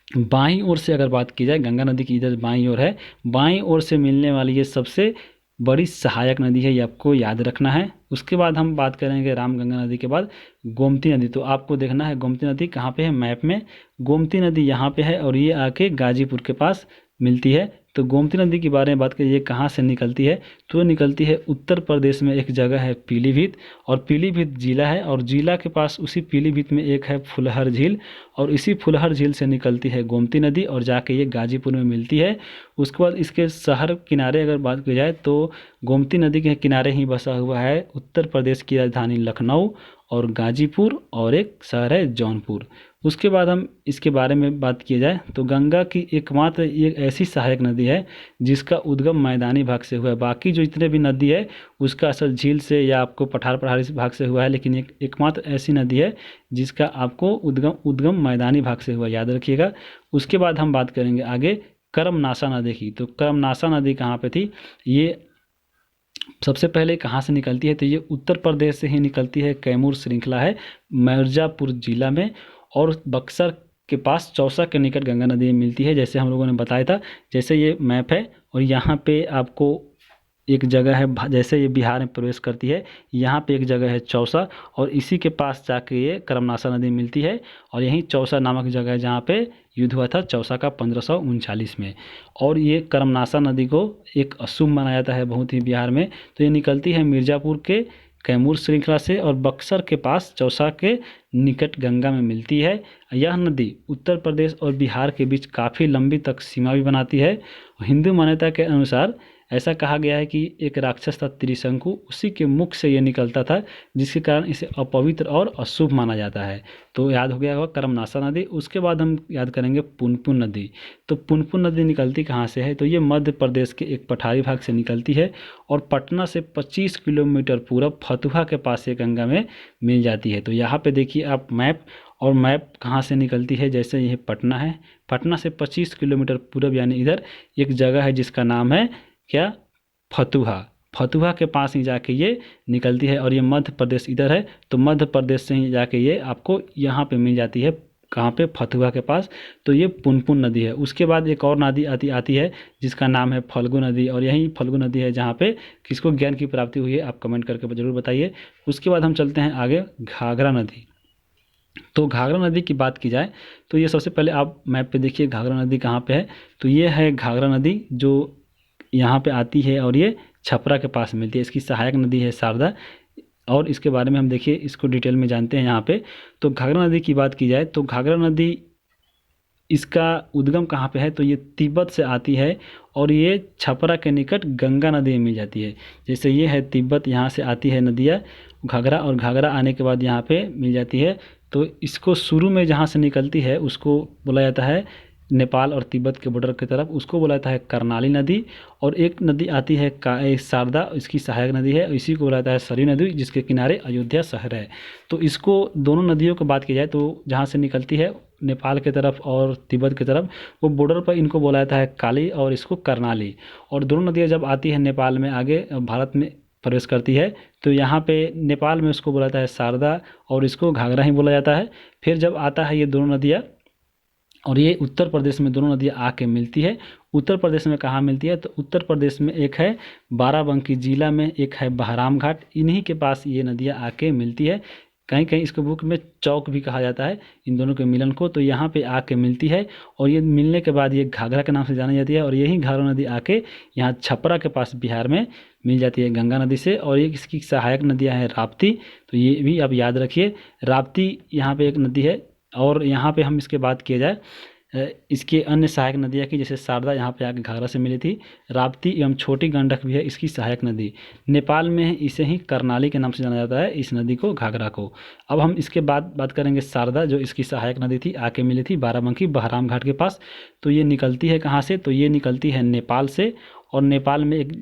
बाईं ओर से अगर बात की जाए, गंगा नदी की इधर बाईं ओर है, बाईं ओर से मिलने वाली ये सबसे बड़ी सहायक नदी है, ये आपको याद रखना है। उसके बाद हम बात करेंगे रामगंगा नदी के बाद गोमती नदी। तो आपको देखना है गोमती नदी कहाँ पे है मैप में। गोमती नदी यहाँ पे है और ये आके गाजीपुर के पास मिलती है। तो गोमती नदी के बारे में बात करें, ये कहाँ से निकलती है, तो निकलती है उत्तर प्रदेश में एक जगह है पीलीभीत, और पीलीभीत जिला है, और जिला के पास उसी पीलीभीत में एक है फुलहर झील, और इसी फुलहर झील से निकलती है गोमती नदी और जाके ये गाजीपुर में मिलती है। उसके बाद इसके शहर किनारे अगर बात की जाए तो गोमती नदी के किनारे ही बसा हुआ है उत्तर प्रदेश की राजधानी लखनऊ और गाजीपुर, और एक शहर है जौनपुर। उसके बाद हम इसके बारे में बात की जाए तो गंगा की एकमात्र एक ऐसी सहायक नदी है जिसका उद्गम मैदानी भाग से हुआ है। बाकी जो इतने भी नदी है उसका असल झील से या आपको पठारी भाग से हुआ है, लेकिन एकमात्र ऐसी नदी है जिसका आपको उद्गम मैदानी भाग से हुआ, याद रखिएगा। उसके बाद हम बात करेंगे आगे कर्मनाशा नदी की। तो कर्मनाशा नदी कहाँ पे थी, ये सबसे पहले कहाँ से निकलती है, तो ये उत्तर प्रदेश से ही निकलती है। कैमूर श्रृंखला है मिर्ज़ापुर जिला में, और बक्सर के पास चौसा के निकट गंगा नदी मिलती है, जैसे हम लोगों ने बताया था। जैसे ये मैप है और यहाँ पे आपको एक जगह है, जैसे ये बिहार में प्रवेश करती है, यहाँ पे एक जगह है चौसा, और इसी के पास जाके ये कर्मनाशा नदी मिलती है, और यहीं चौसा नामक जगह है जहाँ पे युद्ध हुआ था चौसा का 1539 में। और ये कर्मनाशा नदी को एक अशुभ माना जाता है बहुत ही बिहार में। तो ये निकलती है मिर्ज़ापुर के कैमूर श्रृंखला से और बक्सर के पास चौसा के निकट गंगा में मिलती है। यह नदी उत्तर प्रदेश और बिहार के बीच काफ़ी लंबी तक सीमा भी बनाती है। हिंदू मान्यता के अनुसार ऐसा कहा गया है कि एक राक्षस था त्रिशंकु, उसी के मुख से ये निकलता था, जिसके कारण इसे अपवित्र और अशुभ माना जाता है। तो याद हो गया होगा कर्मनाशा नदी। उसके बाद हम याद करेंगे पुनपुन नदी। तो पुनपुन नदी निकलती कहाँ से है? तो ये मध्य प्रदेश के एक पठारी भाग से निकलती है और पटना से 25 किलोमीटर पूरब फतुहा के पास ये गंगा में मिल जाती है। तो यहाँ पे देखिए आप मैप, और मैप कहाँ से निकलती है, जैसे यह पटना है, पटना से 25 किलोमीटर पूरब यानी इधर एक जगह है जिसका नाम है क्या? फतुहा। फतुहा के पास ही जाके ये निकलती है और ये मध्य प्रदेश इधर है, तो मध्य प्रदेश से ही जाके ये आपको यहाँ पे मिल जाती है। कहाँ पे? फतुहा के पास। तो ये पुनपुन नदी है। उसके बाद एक और नदी आती है जिसका नाम है फल्गु नदी, और यही फल्गु नदी है जहाँ पे किसको ज्ञान की प्राप्ति हुई है, आप कमेंट करके ज़रूर बताइए। उसके बाद हम चलते हैं आगे घाघरा नदी। तो घाघरा नदी की बात की जाए तो ये सबसे पहले आप मैप पे देखिए घाघरा नदी कहाँ पे है। तो ये है घाघरा नदी जो यहाँ पे आती है और ये छपरा के पास मिलती है। इसकी सहायक नदी है शारदा, और इसके बारे में हम देखिए इसको डिटेल में जानते हैं यहाँ पे। तो घाघरा नदी की बात की जाए तो घाघरा नदी इसका उद्गम कहाँ पे है? तो ये तिब्बत से आती है और ये छपरा के निकट गंगा नदी में मिल जाती है। जैसे ये है तिब्बत, यहाँ से आती है नदियाँ घाघरा, और घाघरा आने के बाद यहाँ पे मिल जाती है। तो इसको शुरू में जहाँ से निकलती है उसको बोला जाता है नेपाल और तिब्बत के बॉर्डर की तरफ, उसको बोला जाता है कर्णाली नदी। और एक नदी आती है शारदा, इसकी सहायक नदी है, इसी को बोला जाता है सरयू नदी, जिसके किनारे अयोध्या शहर है। तो इसको दोनों नदियों की बात की जाए तो जहाँ से निकलती है नेपाल की तरफ और तिब्बत की तरफ, वो बॉर्डर पर इनको बोला जाता है काली और इसको कर्णाली। और दोनों नदियाँ जब आती है नेपाल में आगे भारत में प्रवेश करती है तो यहाँ पे नेपाल में उसको बोला जाता है शारदा और इसको घाघरा ही बोला जाता है। फिर जब आता है ये दोनों नदियाँ, और ये उत्तर प्रदेश में दोनों नदियाँ आके मिलती है। उत्तर प्रदेश में कहाँ मिलती है? तो उत्तर प्रदेश में एक है बाराबंकी जिला में, एक है बहराम घाट, इन्हीं के पास ये नदियाँ आके मिलती है। कहीं कहीं इसको बुक में चौक भी कहा जाता है इन दोनों के मिलन को। तो यहाँ पे आके मिलती है और ये मिलने के बाद ये घाघरा के नाम से जानी जाती है, और यही घाघरा नदी आके यहाँ छपरा के पास बिहार में मिल जाती है गंगा नदी से। और ये इसकी सहायक नदियाँ हैं राप्ती, तो ये भी आप याद रखिए। राप्ती यहाँ पे एक नदी है। और यहाँ पे हम इसके बात किया जाए इसके अन्य सहायक नदियाँ की, जैसे शारदा यहाँ पे आके घाघरा से मिली थी, राप्ती एवं छोटी गंडक भी है इसकी सहायक नदी। नेपाल में इसे ही कर्णाली के नाम से जाना जाता है इस नदी को, घाघरा को। अब हम इसके बाद बात करेंगे शारदा, जो इसकी सहायक नदी थी, आके मिली थी बाराबंकी बहराम घाट के पास। तो ये निकलती है कहाँ से? तो ये निकलती है नेपाल से, और नेपाल में एक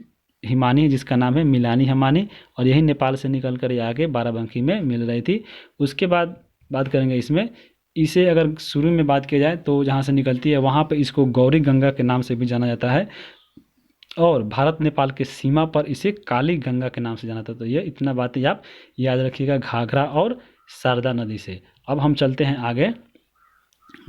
हिमानी है जिसका नाम है मिलानी हिमानी, और यही नेपाल से निकल कर ये आगे बाराबंकी में मिल रही थी। उसके बाद बात करेंगे इसमें, इसे अगर शुरू में बात की जाए तो जहाँ से निकलती है वहाँ पे इसको गौरी गंगा के नाम से भी जाना जाता है, और भारत नेपाल के सीमा पर इसे काली गंगा के नाम से जाना जाता है। तो ये इतना बातें आप याद रखिएगा घाघरा और शारदा नदी से। अब हम चलते हैं आगे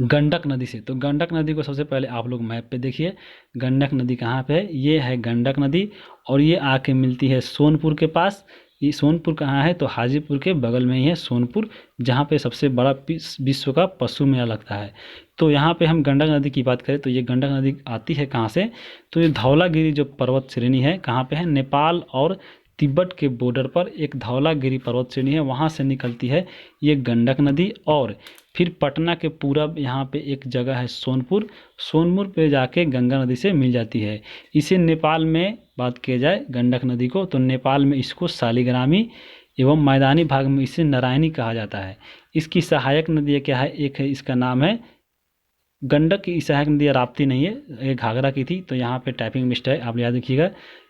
गंडक नदी से। तो गंडक नदी को सबसे पहले आप लोग मैप पे देखिए गंडक नदी कहाँ पे है। ये है गंडक नदी, और ये आके मिलती है सोनपुर के पास। ये सोनपुर कहाँ है? तो हाजीपुर के बगल में ही है सोनपुर, जहाँ पे सबसे बड़ा विश्व का पशु मेला लगता है। तो यहाँ पे हम गंडक नदी की बात करें तो ये गंडक नदी आती है कहाँ से? तो ये धौलागिरी जो पर्वत श्रेणी है, कहाँ पे है? नेपाल और तिब्बत के बॉर्डर पर एक धौलागिरी पर्वत श्रेणी है, वहाँ से निकलती है ये गंडक नदी। और फिर पटना के पूरब यहाँ पे एक जगह है सोनपुर, सोनपुर पे जाके गंगा नदी से मिल जाती है। इसे नेपाल में बात किया जाए गंडक नदी को, तो नेपाल में इसको शालिग्रामी एवं मैदानी भाग में इसे नारायणी कहा जाता है। इसकी सहायक नदी क्या है? एक है, इसका नाम है गंडक की सहायक नदी राप्ती नहीं है, ये घाघरा की थी, तो यहाँ पे टाइपिंग मिस्टेक आप याद रखिएगा।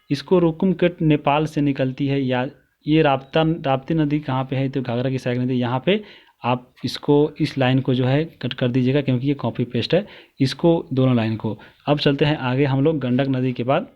इसको रुकुमकेट नेपाल से निकलती है, या ये राप्ती नदी कहाँ पे है? तो घाघरा की सहायक नदी यहाँ पे। आप इसको इस लाइन को जो है कट कर दीजिएगा क्योंकि ये कॉपी पेस्ट है, इसको दोनों लाइन को। अब चलते हैं आगे हम लोग गंडक नदी के बाद।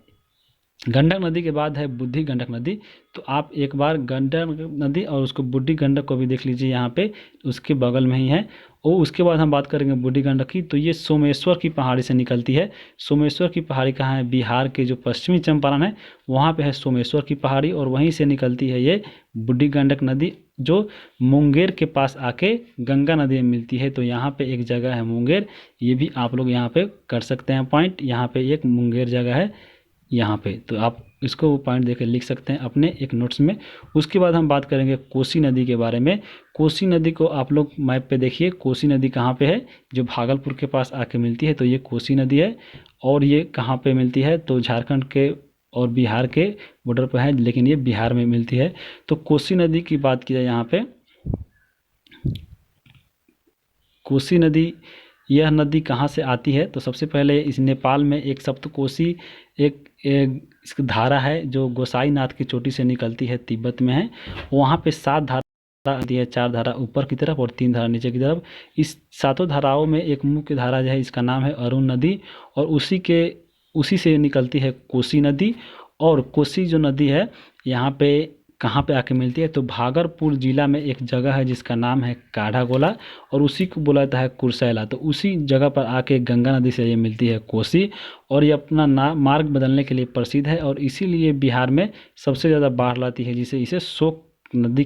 गंडक नदी के बाद है बुद्धि गंडक नदी। तो आप एक बार गंडक नदी और उसको बुद्धि गंडक को भी देख लीजिए, यहाँ पे उसके बगल में ही है। और उसके बाद हम बात करेंगे बुद्धि गंडक की, तो ये सोमेश्वर की पहाड़ी से निकलती है। सोमेश्वर की पहाड़ी कहाँ है? बिहार के जो पश्चिमी चंपारण है वहाँ पे है सोमेश्वर की पहाड़ी, और वहीं से निकलती है ये बुद्धि गंडक नदी, जो मुंगेर के पास आके गंगा नदी में मिलती है। तो यहाँ पे एक जगह है मुंगेर, ये भी आप लोग यहाँ पे कर सकते हैं पॉइंट। यहाँ पे एक मुंगेर जगह है, यहाँ पे। तो आप इसको पॉइंट देकर लिख सकते हैं अपने एक नोट्स में। उसके बाद हम बात करेंगे कोसी नदी के बारे में। कोसी नदी को आप लोग मैप पे देखिए, कोसी नदी कहाँ पे है, जो भागलपुर के पास आके मिलती है, तो ये कोसी नदी है। और ये कहाँ पे मिलती है, तो झारखंड के और बिहार के बॉर्डर पर है, लेकिन ये बिहार में मिलती है। तो कोसी नदी की बात की जाए यहाँ पे, कोसी नदी, यह नदी कहाँ से आती है, तो सबसे पहले इस नेपाल में एक सप्तकोसी एक इसकी धारा है जो गोसाईनाथ की चोटी से निकलती है, तिब्बत में है। वहाँ पे 7 धारा आती है, 4 धारा ऊपर की तरफ और 3 धारा नीचे की तरफ। इस सातों धाराओं में एक मुख्य धारा जो है, इसका नाम है अरुण नदी, और उसी से निकलती है कोसी नदी। और कोसी जो नदी है यहाँ पे कहाँ पे आके मिलती है, तो भागलपुर जिला में एक जगह है जिसका नाम है काढ़ागोला, और उसी को बोला जाता है कुर्सेला। तो उसी जगह पर आके गंगा नदी से ये मिलती है कोसी, और ये अपना मार्ग बदलने के लिए प्रसिद्ध है, और इसीलिए बिहार में सबसे ज़्यादा बाढ़ लाती है, जिसे इसे शोक नदी,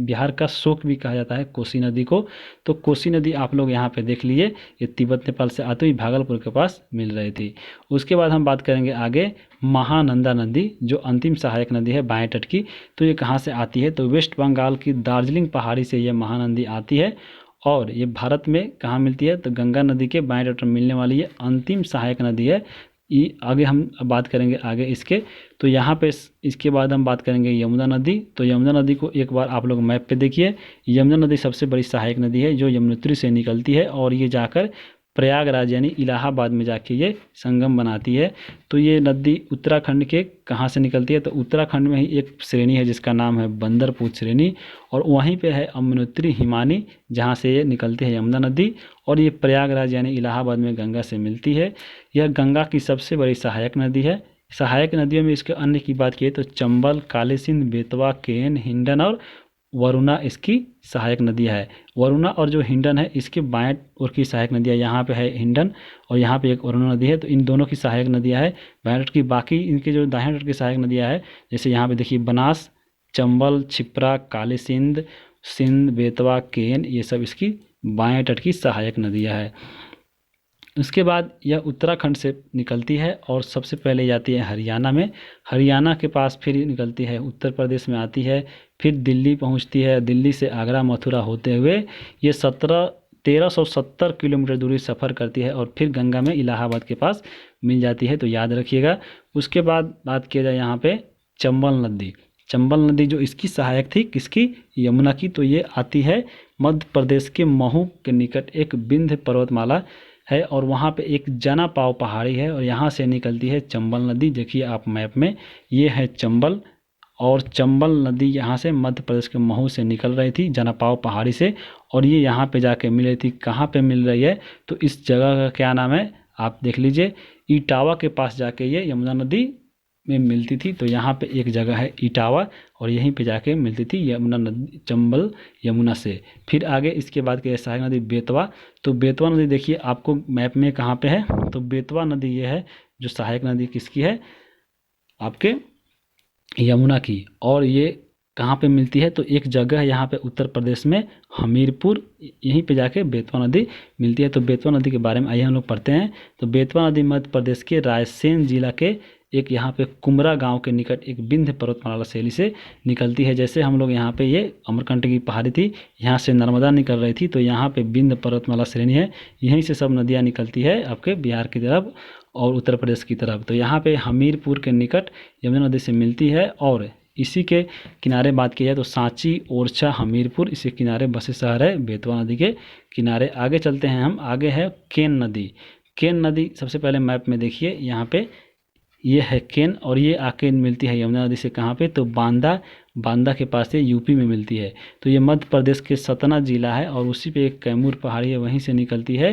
बिहार का शोक भी कहा जाता है कोसी नदी को। तो कोसी नदी आप लोग यहाँ पे देख लिए, ये तिब्बत नेपाल से आते हुए भागलपुर के पास मिल रही थी। उसके बाद हम बात करेंगे आगे महानंदा नदी, जो अंतिम सहायक नदी है बाएं तट की। तो ये कहाँ से आती है, तो वेस्ट बंगाल की दार्जिलिंग पहाड़ी से ये महानदी आती है, और ये भारत में कहाँ मिलती है, तो गंगा नदी के बाएं तट में मिलने वाली ये अंतिम सहायक नदी है। आगे हम बात करेंगे आगे इसके। तो यहाँ पे इसके बाद हम बात करेंगे यमुना नदी। तो यमुना नदी को एक बार आप लोग मैप पे देखिए। यमुना नदी सबसे बड़ी सहायक नदी है जो यमुनोत्री से निकलती है, और ये जाकर प्रयागराज यानी इलाहाबाद में जाके ये संगम बनाती है। तो ये नदी उत्तराखंड के कहाँ से निकलती है, तो उत्तराखंड में ही एक श्रेणी है जिसका नाम है बंदरपूर श्रेणी, और वहीं पे है यमुनोत्री हिमानी, जहाँ से ये निकलती है यमुना नदी, और ये प्रयागराज यानी इलाहाबाद में गंगा से मिलती है। यह गंगा की सबसे बड़ी सहायक नदी है। सहायक नदियों में इसके अन्य की बात की तो चंबल, काली सिंध, बेतवा, केन, हिंडन और वरुणा इसकी सहायक नदियाँ है। वरुणा और जो हिंडन है इसके बाएं ओर की सहायक नदियाँ, यहाँ पे है हिंडन और यहाँ पे एक वरुणा नदी है। तो इन दोनों की सहायक नदियाँ है बाएं तट की। बाकी इनके जो दाहिने तट की सहायक नदियाँ है, जैसे यहाँ पे देखिए बनास, चंबल, छिप्रा, काली सिंध, बेतवा, केन, ये सब इसकी बाएं तट की सहायक नदियाँ है। उसके बाद यह उत्तराखंड से निकलती है और सबसे पहले जाती है हरियाणा में। हरियाणा के पास फिर निकलती है, उत्तर प्रदेश में आती है, फिर दिल्ली पहुंचती है। दिल्ली से आगरा, मथुरा होते हुए ये 1370 किलोमीटर दूरी सफ़र करती है और फिर गंगा में इलाहाबाद के पास मिल जाती है, तो याद रखिएगा। उसके बाद बात किया जाए यहाँ पे चंबल नदी। चंबल नदी जो इसकी सहायक थी किसकी, यमुना की, तो ये आती है मध्य प्रदेश के महू के निकट एक विंध्य पर्वतमाला है, और वहाँ पे एक जना पाव पहाड़ी है, और यहाँ से निकलती है चंबल नदी। देखिए आप मैप में, ये है चंबल, और चंबल नदी यहाँ से मध्य प्रदेश के महू से निकल रही थी जना पाव पहाड़ी से, और ये यहाँ पे जाके मिल रही थी। कहाँ पे मिल रही है, तो इस जगह का क्या नाम है आप देख लीजिए, इटावा के पास जाके ये यमुना नदी में मिलती थी। तो यहाँ पे एक जगह है इटावा, और यहीं पे जाके मिलती थी यमुना नदी, चंबल यमुना से। फिर आगे इसके बाद के सहायक नदी बेतवा। तो बेतवा नदी देखिए आपको मैप में कहाँ पे है, तो बेतवा नदी ये है जो सहायक नदी किसकी है, आपके यमुना की। और ये कहाँ पे मिलती है, तो एक जगह है यहाँ पे उत्तर प्रदेश में हमीरपुर, यहीं पे जाके बेतवा नदी मिलती है। तो बेतवा नदी के बारे में आइए हम लोग पढ़ते हैं। तो बेतवा नदी मध्य प्रदेश के रायसेन जिला के एक यहाँ पे कुमरा गांव के निकट एक विंध्य पर्वतमाला शैली से निकलती है। जैसे हम लोग यहाँ पे ये अमरकंटक की पहाड़ी थी, यहाँ से नर्मदा निकल रही थी, तो यहाँ पे विंध्य पर्वतमाला श्रेणी है, यहीं से सब नदियाँ निकलती है आपके बिहार की तरफ और उत्तर प्रदेश की तरफ। तो यहाँ पे हमीरपुर के निकट यमुना नदी से मिलती है, और इसी के किनारे बात की जाए तो सांची, ओरछा, हमीरपुर इसके किनारे बसे शहर है बेतवा नदी के किनारे। आगे चलते हैं हम, आगे है केन नदी। केन नदी सबसे पहले मैप में देखिए यहाँ पे ये है केन, और ये आके मिलती है यमुना नदी से कहाँ पे, तो बांदा के पास से यूपी में मिलती है। तो ये मध्य प्रदेश के सतना जिला है, और उसी पे एक कैमूर पहाड़ी है, वहीं से निकलती है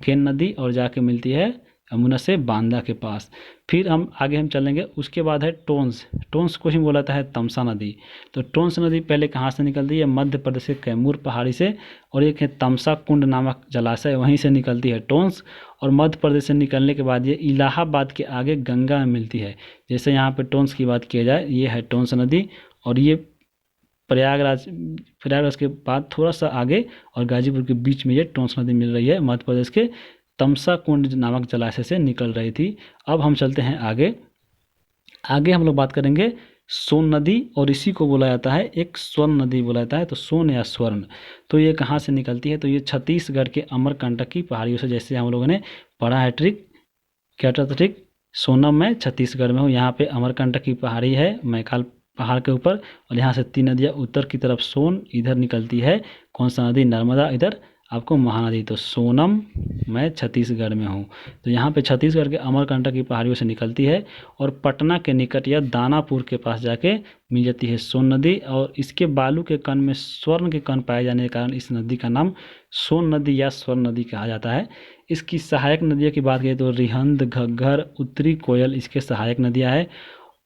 केन नदी और जाके मिलती है यमुना से बांदा के पास। फिर हम चलेंगे, उसके बाद है टोंस को ही बोला जाता है तमसा नदी। तो टोंस नदी पहले कहाँ से निकलती है, मध्य प्रदेश के कैमूर पहाड़ी से, और एक है तमसा कुंड नामक जलाशय, वहीं से निकलती है टोंस। और मध्य प्रदेश से निकलने के बाद ये इलाहाबाद के आगे गंगा में मिलती है। जैसे यहाँ पे टोंस की बात किया जाए, ये है टोंस नदी, और ये प्रयागराज के बाद थोड़ा सा आगे और गाजीपुर के बीच में ये टोंस नदी मिल रही है, मध्य प्रदेश के तमसा कुंड नामक जलाशय से निकल रही थी। अब हम चलते हैं आगे। आगे हम लोग बात करेंगे सोन नदी, और इसी को बोला जाता है एक स्वर्ण नदी बोला जाता है। तो सोन या स्वर्ण, तो ये कहाँ से निकलती है? तो ये छत्तीसगढ़ के अमरकंटक की पहाड़ियों से, जैसे हम लोगों ने पढ़ा है ट्रिक, क्या था ट्रिक? सोनम मैं छत्तीसगढ़ में हूँ, यहाँ पे अमरकंटक की पहाड़ी है मैकाल पहाड़ के ऊपर, और यहाँ से 3 नदियाँ उत्तर की तरफ सोन इधर निकलती है, कौन सा नदी? नर्मदा, इधर आपको महानदी। तो सोनम मैं छत्तीसगढ़ में हूँ, तो यहाँ पे छत्तीसगढ़ के अमरकंटक की पहाड़ियों से निकलती है और पटना के निकट या दानापुर के पास जाके मिल जाती है सोन नदी। और इसके बालू के कण में स्वर्ण के कण पाए जाने के कारण इस नदी का नाम सोन नदी या स्वर्ण नदी कहा जाता है। इसकी सहायक नदियों की बात करें तो रिहंद, घग्गर, उत्तरी कोयल इसके सहायक नदियाँ हैं,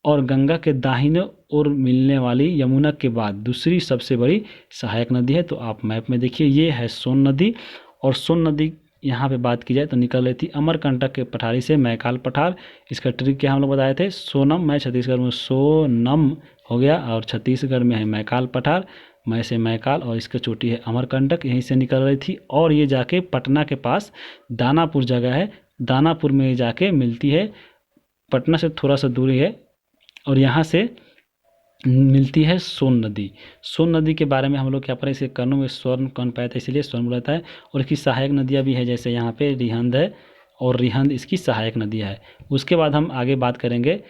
और गंगा के दाहिने ओर मिलने वाली यमुना के बाद दूसरी सबसे बड़ी सहायक नदी है। तो आप मैप में देखिए, ये है सोन नदी, और सोन नदी यहाँ पे बात की जाए तो निकल रही थी अमरकंटक के पठारी से मैकाल पठार। इसका ट्रिक क्या हम लोग बताए थे? सोनम मैं छत्तीसगढ़ में, सोनम हो गया, और छत्तीसगढ़ में है मैकाल पठार, मैं से मैकाल, और इसका चोटी है अमरकंटक, यहीं से निकल रही थी, और ये जाके पटना के पास दानापुर जगह है, दानापुर में जाके मिलती है, पटना से थोड़ा सा दूरी है, और यहाँ से मिलती है सोन नदी। सोन नदी के बारे में हम लोग क्या पढ़े? इसके कर्णों में स्वर्ण कण पाया था, इसलिए स्वर्ण बोला जाता है। और इसकी सहायक नदियाँ भी है, जैसे यहाँ पे रिहंद है, और रिहंद इसकी सहायक नदियाँ है। उसके बाद हम आगे बात करेंगे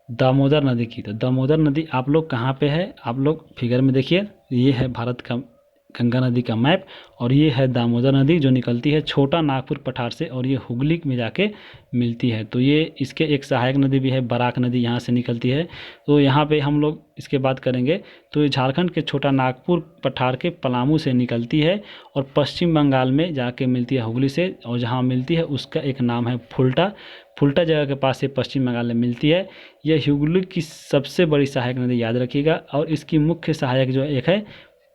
दामोदर नदी की। तो दामोदर नदी आप लोग कहाँ पे है? आप लोग फिगर में देखिए, ये है भारत का गंगा नदी का मैप, और ये है दामोदर नदी जो निकलती है छोटा नागपुर पठार से, और ये हुगली में जाके मिलती है। तो ये इसके एक सहायक नदी भी है, बराक नदी यहाँ से निकलती है। तो यहाँ पे हम लोग इसके बात करेंगे, तो ये झारखंड के छोटा नागपुर पठार के पलामू से निकलती है, और पश्चिम बंगाल में जाके मिलती है हुगली से, और जहाँ मिलती है उसका एक नाम है फुल्टा, फुल्टा जगह के पास से पश्चिम बंगाल में मिलती है। यह हुगली की सबसे बड़ी सहायक नदी, याद रखिएगा। और इसकी मुख्य सहायक जो एक है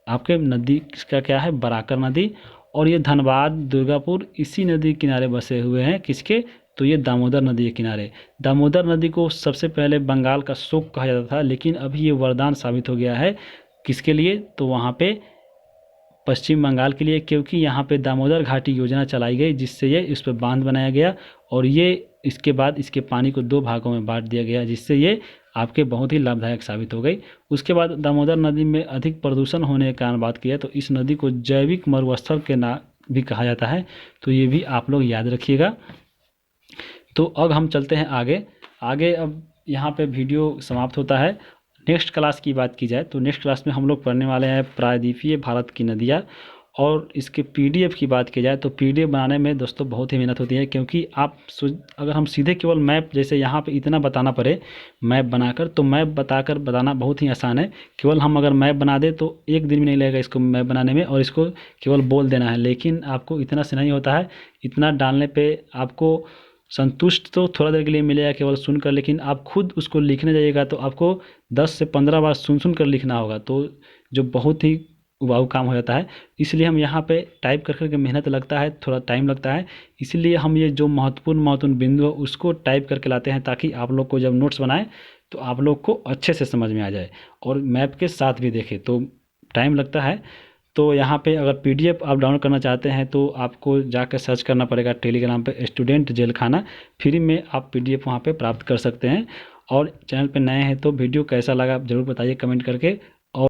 आपके नदी का क्या है? बराकर नदी। और ये धनबाद, दुर्गापुर इसी नदी किनारे बसे हुए हैं, किसके? तो ये दामोदर नदी के किनारे। दामोदर नदी को सबसे पहले बंगाल का शोक कहा जाता था, लेकिन अभी ये वरदान साबित हो गया है, किसके लिए? तो वहाँ पे पश्चिम बंगाल के लिए, क्योंकि यहाँ पे दामोदर घाटी योजना चलाई गई, जिससे ये इस पर बांध बनाया गया, और ये इसके बाद इसके पानी को 2 भागों में बांट दिया गया, जिससे ये आपके बहुत ही लाभदायक साबित हो गई। उसके बाद दामोदर नदी में अधिक प्रदूषण होने के कारण बात किया तो इस नदी को जैविक मरुस्थल के नाम भी कहा जाता है, तो ये भी आप लोग याद रखिएगा। तो अब हम चलते हैं आगे आगे। अब यहाँ पे वीडियो समाप्त होता है। नेक्स्ट क्लास की बात की जाए तो नेक्स्ट क्लास में हम लोग पढ़ने वाले हैं प्रायद्वीपीय भारत की नदियाँ, और इसके पीडीएफ की बात की जाए तो पीडीएफ बनाने में दोस्तों बहुत ही मेहनत होती है, क्योंकि आप अगर हम सीधे केवल मैप जैसे यहाँ पे इतना बताना पड़े मैप बनाकर, तो मैप बताकर बताना बहुत ही आसान है। केवल हम अगर मैप बना दें तो एक दिन भी नहीं लगेगा इसको मैप बनाने में, और इसको केवल बोल देना है। लेकिन आपको इतना से नहीं होता है, इतना डालने पर आपको संतुष्ट तो थोड़ा देर के लिए मिलेगा केवल सुनकर, लेकिन आप खुद उसको लिखने जाइएगा तो आपको 10 से 15 बार सुन कर लिखना होगा, तो जो बहुत ही उबाऊ काम हो जाता है। इसलिए हम यहाँ पे टाइप कर करके मेहनत लगता है, थोड़ा टाइम लगता है, इसलिए हम ये जो महत्वपूर्ण बिंदु है उसको टाइप करके लाते हैं, ताकि आप लोग को जब नोट्स बनाएं तो आप लोग को अच्छे से समझ में आ जाए, और मैप के साथ भी देखें तो टाइम लगता है। तो यहाँ पे अगर पीडीएफ आप डाउनलोड करना चाहते हैं तो आपको जाकर सर्च करना पड़ेगा टेलीग्राम पे स्टूडेंट जेल खाना, फ्री में आप पीडीएफ वहाँ पे प्राप्त कर सकते हैं। और चैनल पे नए हैं तो वीडियो कैसा लगा आप ज़रूर बताइए कमेंट करके।